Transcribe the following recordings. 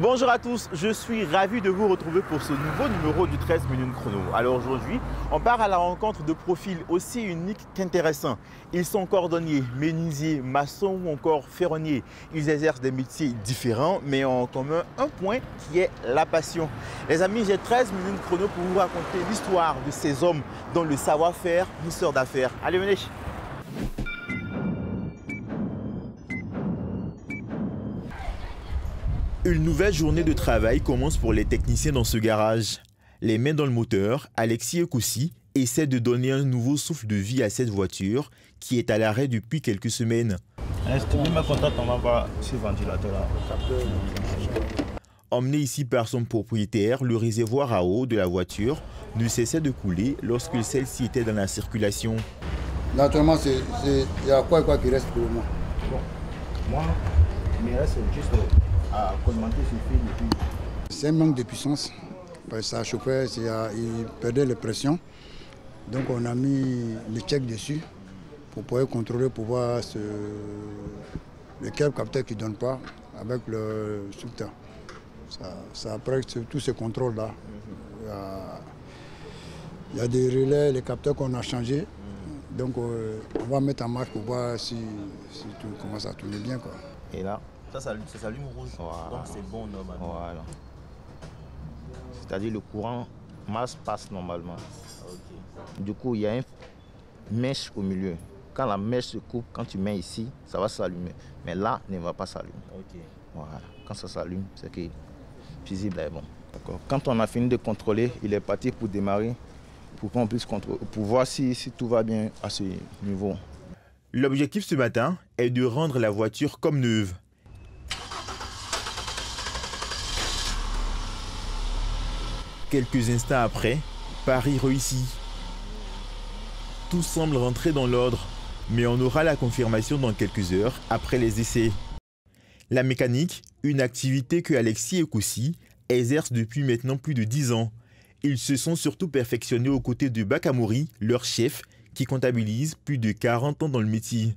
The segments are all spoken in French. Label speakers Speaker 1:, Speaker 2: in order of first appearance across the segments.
Speaker 1: Bonjour à tous, je suis ravi de vous retrouver pour ce nouveau numéro du 13 minutes chrono. Alors aujourd'hui, on part à la rencontre de profils aussi uniques qu'intéressants. Ils sont cordonniers, menuisiers, maçons ou encore ferronniers. Ils exercent des métiers différents mais ont en commun un point qui est la passion. Les amis, j'ai 13 minutes chrono pour vous raconter l'histoire de ces hommes dont le savoir-faire nous sort d'affaire. Allez, venez! Une nouvelle journée de travail commence pour les techniciens dans ce garage. Les mains dans le moteur, Alexis Ekoussi essaie de donner un nouveau souffle de vie à cette voiture qui est à l'arrêt depuis quelques semaines. Emmené ici par son propriétaire, le réservoir à eau de la voiture ne cessait de couler lorsque celle-ci était dans la circulation.
Speaker 2: Naturellement, il y a quoi qui reste pour le moment.
Speaker 3: Bon, moi, il me reste juste à commenter ce fil.
Speaker 2: C'est un manque de puissance. Ça chauffait, il perdait la pression. Donc on a mis le check dessus pour pouvoir contrôler, pour voir lequel capteur qui ne donne pas avec le structeur. Ça après tous ces contrôles-là. Il y a des relais, les capteurs qu'on a changés. Donc on va mettre en marche pour voir si tout commence à tourner bien, quoi.
Speaker 1: Et là, ça s'allume rouge, voilà. Donc c'est bon normalement.
Speaker 3: Voilà. C'est-à-dire le courant masse passe normalement.
Speaker 1: Okay.
Speaker 3: Du coup, il y a une mèche au milieu. Quand la mèche se coupe, quand tu mets ici, ça va s'allumer. Mais là, il ne va pas s'allumer.
Speaker 1: Okay.
Speaker 3: Voilà. Quand ça s'allume, c'est que le fusible est bon. Quand on a fini de contrôler, il est parti pour démarrer, pour qu'on puisse contrôler, pour voir si tout va bien à ce niveau.
Speaker 1: L'objectif ce matin est de rendre la voiture comme neuve. Quelques instants après, Paris réussit. Tout semble rentrer dans l'ordre, mais on aura la confirmation dans quelques heures après les essais. La mécanique, une activité que Alexis Ekoussi exerce depuis maintenant plus de 10 ans. Ils se sont surtout perfectionnés aux côtés de Bakamouri, leur chef, qui comptabilise plus de 40 ans dans le métier.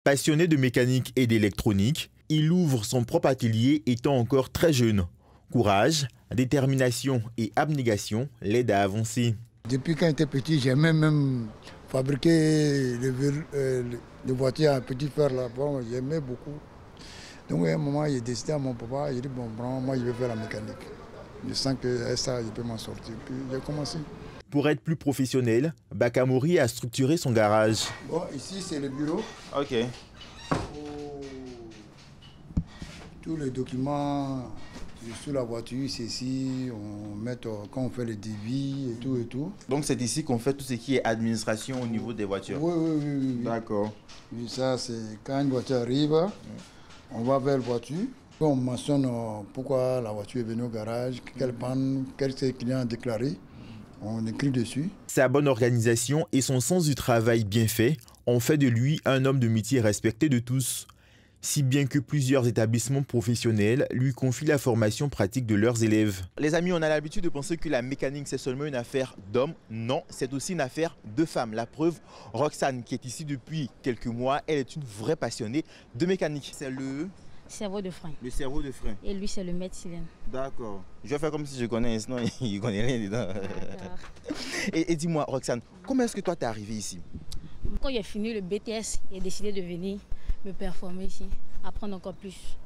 Speaker 1: Passionné de mécanique et d'électronique, il ouvre son propre atelier étant encore très jeune. Courage, détermination et abnégation l'aident à avancer.
Speaker 2: Depuis quand j'étais petit, j'aimais même fabriquer les voitures à petit fer là. Bon, j'aimais beaucoup. Donc à un moment, j'ai décidé à mon papa, j'ai dit bon, moi je vais faire la mécanique. Je sens que ça, je peux m'en sortir. Puis j'ai commencé.
Speaker 1: Pour être plus professionnel, Bakamouri a structuré son garage.
Speaker 2: Bon, ici c'est le bureau.
Speaker 1: Ok.
Speaker 2: Tous les documents sur la voiture, c'est ici, quand on fait le devis et tout.
Speaker 1: Donc c'est ici qu'on fait tout ce qui est administration au niveau des voitures.
Speaker 2: Oui.
Speaker 1: D'accord.
Speaker 2: Oui, ça c'est quand une voiture arrive, on va vers la voiture. On mentionne pourquoi la voiture est venue au garage, quelle panne, quel client a déclaré. On écrit dessus.
Speaker 1: Sa bonne organisation et son sens du travail bien fait ont fait de lui un homme de métier respecté de tous. Si bien que plusieurs établissements professionnels lui confient la formation pratique de leurs élèves. Les amis, on a l'habitude de penser que la mécanique, c'est seulement une affaire d'hommes. Non, c'est aussi une affaire de femmes. La preuve, Roxane, qui est ici depuis quelques mois, elle est une vraie passionnée de mécanique. C'est le
Speaker 4: cerveau de frein.
Speaker 1: Le cerveau de frein.
Speaker 4: Et lui, c'est le maître cylindre.
Speaker 1: D'accord. Je vais faire comme si je connais, sinon il ne connaît rien dedans. Et dis-moi, Roxane, comment est-ce que toi, tu es arrivée ici?
Speaker 4: Quand j'ai fini le BTS, j'ai décidé de venir me performer ici, apprendre encore plus.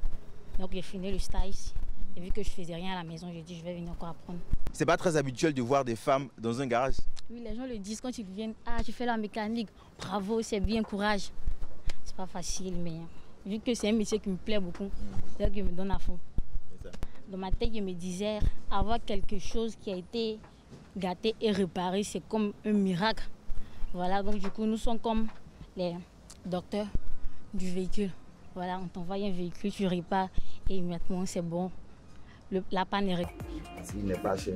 Speaker 4: Donc j'ai fini le stage ici. Et vu que je ne faisais rien à la maison, j'ai dit je vais venir encore apprendre.
Speaker 1: C'est pas très habituel de voir des femmes dans un garage?
Speaker 4: Oui, les gens le disent quand ils viennent. Ah, tu fais la mécanique, bravo, c'est bien, courage. C'est pas facile, mais vu que c'est un métier qui me plaît beaucoup, c'est ça qui me donne à fond. Dans ma tête, je me disais, avoir quelque chose qui a été gâté et réparé, c'est comme un miracle. Voilà, donc du coup, nous sommes comme les docteurs du véhicule. Voilà, on t'envoie un véhicule, tu répares et immédiatement c'est bon. La panne est réparée.
Speaker 3: Il n'est pas cher.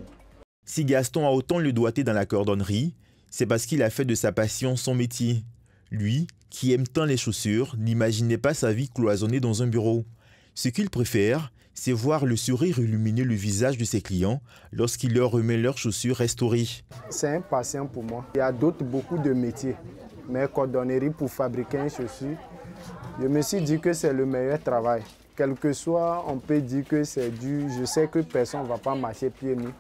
Speaker 1: Si Gaston a autant le doigté dans la cordonnerie, c'est parce qu'il a fait de sa passion son métier. Lui, qui aime tant les chaussures, n'imaginait pas sa vie cloisonnée dans un bureau. Ce qu'il préfère, c'est voir le sourire illuminer le visage de ses clients lorsqu'il leur remet leurs chaussures restaurées.
Speaker 5: C'est un patient pour moi. Il y a beaucoup de métiers, mais cordonnerie pour fabriquer une chaussure, je me suis dit que c'est le meilleur travail. Quel que soit, on peut dire que c'est dû. Je sais que personne ne va pas marcher pieds nus.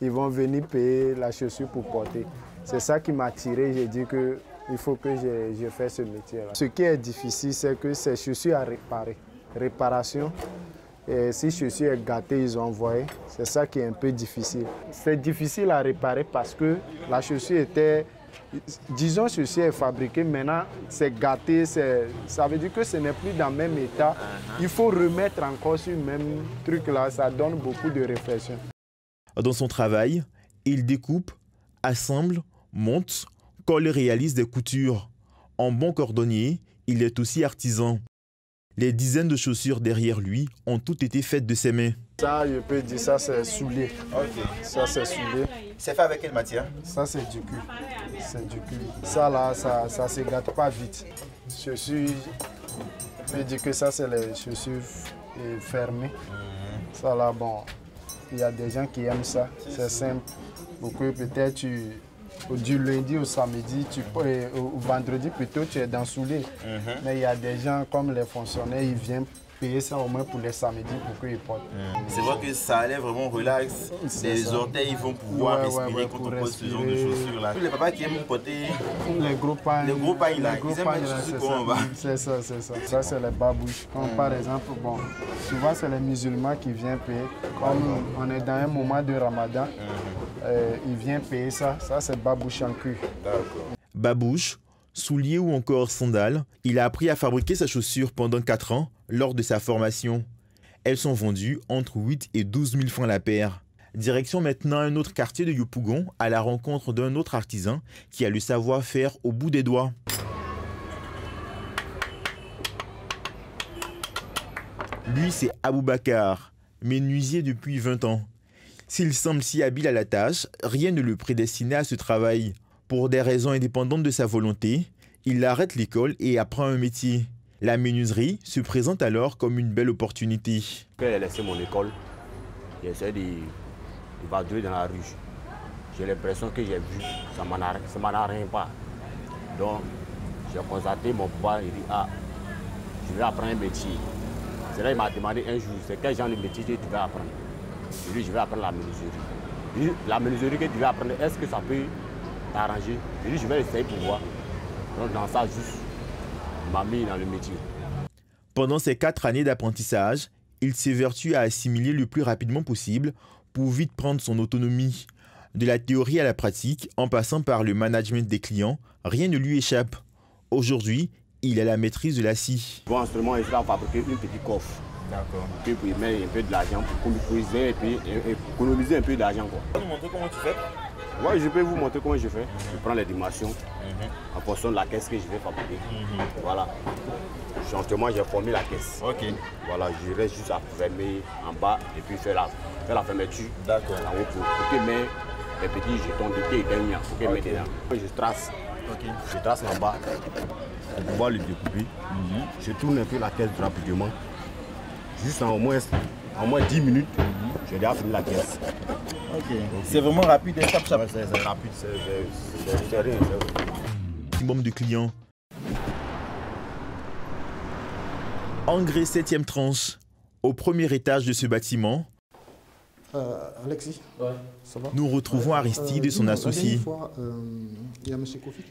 Speaker 5: Ils vont venir payer la chaussure pour porter. C'est ça qui m'a attiré. J'ai dit qu'il faut que je fasse ce métier-là. Ce qui est difficile, c'est que ces chaussures à réparer. Réparation. Et si chaussure est gâtée, ils ont envoyé. C'est ça qui est un peu difficile. C'est difficile à réparer parce que la chaussure était... Disons, ceci est fabriqué, maintenant c'est gâté, ça veut dire que ce n'est plus dans le même état. Il faut remettre encore sur le même truc là, ça donne beaucoup de réflexion.
Speaker 1: Dans son travail, il découpe, assemble, monte, colle et réalise des coutures. En bon cordonnier, il est aussi artisan. Les dizaines de chaussures derrière lui ont toutes été faites de ses mains.
Speaker 5: Ça, je peux dire, ça c'est soulier.
Speaker 3: Ok.
Speaker 5: Ça c'est soulier.
Speaker 3: C'est fait avec quelle matière?
Speaker 5: Ça c'est du cul. C'est du cul. Ça là, ça ne se gâte pas vite. Chaussures, je peux dire que ça c'est les chaussures fermées. Ça là, bon, il y a des gens qui aiment ça. C'est simple. Pour que peut-être du lundi au samedi, au vendredi plutôt, tu es dans soulier. Mais il y a des gens comme les fonctionnaires, ils viennent payer ça au moins pour les samedis pour qu'ils portent.
Speaker 3: C'est vrai que ça allait vraiment relax. Les orteils vont pouvoir respirer quand on porte ce genre de chaussures là. Tous les papas qui aiment porter
Speaker 5: les gros pains là,
Speaker 3: ils aiment les chaussures comme on va.
Speaker 5: C'est ça, c'est ça. Ça c'est les babouches. Comme par exemple, bon, souvent c'est les musulmans qui viennent payer. Comme on est dans un moment de Ramadan, ils viennent payer ça. Ça c'est babouche en cuir.
Speaker 1: Babouche, souliers ou encore sandales, il a appris à fabriquer sa chaussure pendant 4 ans lors de sa formation. Elles sont vendues entre 8 et 12 000 francs la paire. Direction maintenant un autre quartier de Yopougon à la rencontre d'un autre artisan qui a le savoir-faire au bout des doigts. Lui, c'est Aboubakar, menuisier depuis 20 ans. S'il semble si habile à la tâche, rien ne le prédestinait à ce travail. Pour des raisons indépendantes de sa volonté, il arrête l'école et apprend un métier. La menuiserie se présente alors comme une belle opportunité.
Speaker 6: Quand j'ai laissé mon école, j'essaie de vadrouiller dans la rue. J'ai l'impression que j'ai vu, ça ne m'en rien pas. Donc, j'ai constaté mon papa, il dit, ah, je vais apprendre un métier. C'est là qu'il m'a demandé un jour, c'est quel genre de métier que tu vas apprendre? Je lui dis, je vais apprendre la menuiserie. Il dit, la menuiserie que tu vas apprendre, est-ce que ça peut t'arranger? Je lui dis, je vais essayer pour voir. Donc, dans ça, juste, il m'a mis dans le métier.
Speaker 1: Pendant ces 4 années d'apprentissage, il s'évertue à assimiler le plus rapidement possible pour vite prendre son autonomie. De la théorie à la pratique, en passant par le management des clients, rien ne lui échappe. Aujourd'hui, il a la maîtrise de la scie.
Speaker 6: Bon, en ce moment, il va fabriquer une petite coffre. D'accord. Puis pour y mettre un peu de l'argent pour composer et puis économiser un peu d'argent.
Speaker 3: Tu peux nous montrer comment tu fais?
Speaker 6: Oui, je peux vous montrer comment je fais. Je prends les dimensions en fonction de la caisse que je vais fabriquer. Voilà. Gentiment, j'ai formé la caisse. Ok. Voilà, je reste juste à fermer en bas et puis faire la fermeture. D'accord. Pour que mes petits jetons de thé et gagnants, pour qu'ils mettent dedans. Je trace. Ok. Je trace en bas pour pouvoir le découper. Je tourne un peu la caisse rapidement. Juste en au moins 10 minutes, j'ai déjà fini la caisse.
Speaker 3: Ok. C'est vraiment rapide, chap.
Speaker 6: C'est rapide, c'est rien.
Speaker 1: Maximum de clients. Engrais 7e tranche. Au premier étage de ce bâtiment,
Speaker 7: Alexis, ça va?
Speaker 1: Nous retrouvons Aristide et son associé.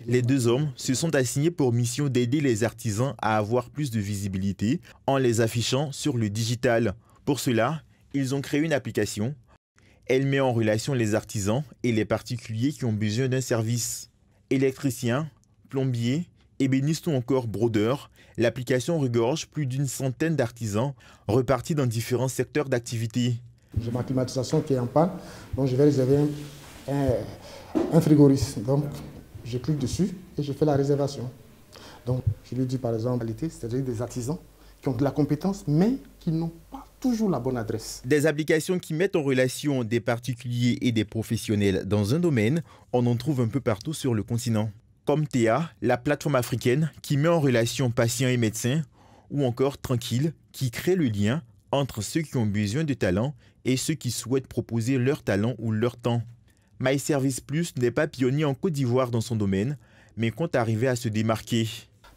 Speaker 1: Les deux hommes se sont assignés pour mission d'aider les artisans à avoir plus de visibilité en les affichant sur le digital. Pour cela, ils ont créé une application. Elle met en relation les artisans et les particuliers qui ont besoin d'un service. Électriciens, plombiers, ébénistes ou encore brodeurs, l'application regorge plus d'une centaine d'artisans repartis dans différents secteurs d'activité.
Speaker 7: J'ai ma climatisation qui est en panne, donc je vais réserver un frigoriste. Donc je clique dessus et je fais la réservation. Donc je lui dis par exemple, c'est-à-dire des artisans qui ont de la compétence mais qui n'ont pas toujours la bonne adresse.
Speaker 1: Des applications qui mettent en relation des particuliers et des professionnels dans un domaine, on en trouve un peu partout sur le continent. Comme Théa, la plateforme africaine qui met en relation patients et médecins, ou encore Tranquille, qui crée le lien entre ceux qui ont besoin de talent et ceux qui souhaitent proposer leur talent ou leur temps. MyService Plus n'est pas pionnier en Côte d'Ivoire dans son domaine, mais compte arriver à se démarquer.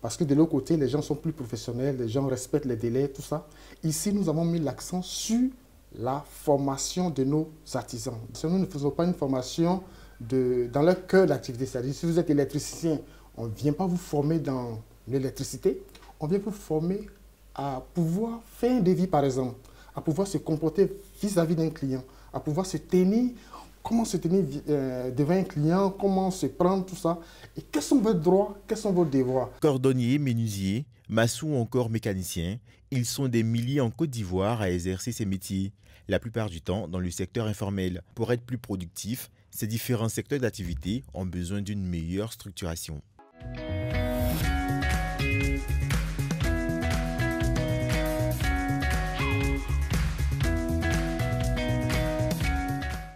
Speaker 7: Parce que de l'autre côté, les gens sont plus professionnels, les gens respectent les délais, tout ça. Ici, nous avons mis l'accent sur la formation de nos artisans. Si nous ne faisons pas une formation dans leur cœur d'activité, c'est-à-dire si vous êtes électricien, on ne vient pas vous former dans l'électricité, on vient vous former à pouvoir faire un devis, par exemple, à pouvoir se comporter vis-à-vis d'un client, à pouvoir se tenir, comment se tenir devant un client, comment se prendre, tout ça. Et quels sont vos droits, quels sont vos devoirs?
Speaker 1: Cordonniers, menuisiers, maçons ou encore mécaniciens, ils sont des milliers en Côte d'Ivoire à exercer ces métiers, la plupart du temps dans le secteur informel. Pour être plus productifs, ces différents secteurs d'activité ont besoin d'une meilleure structuration.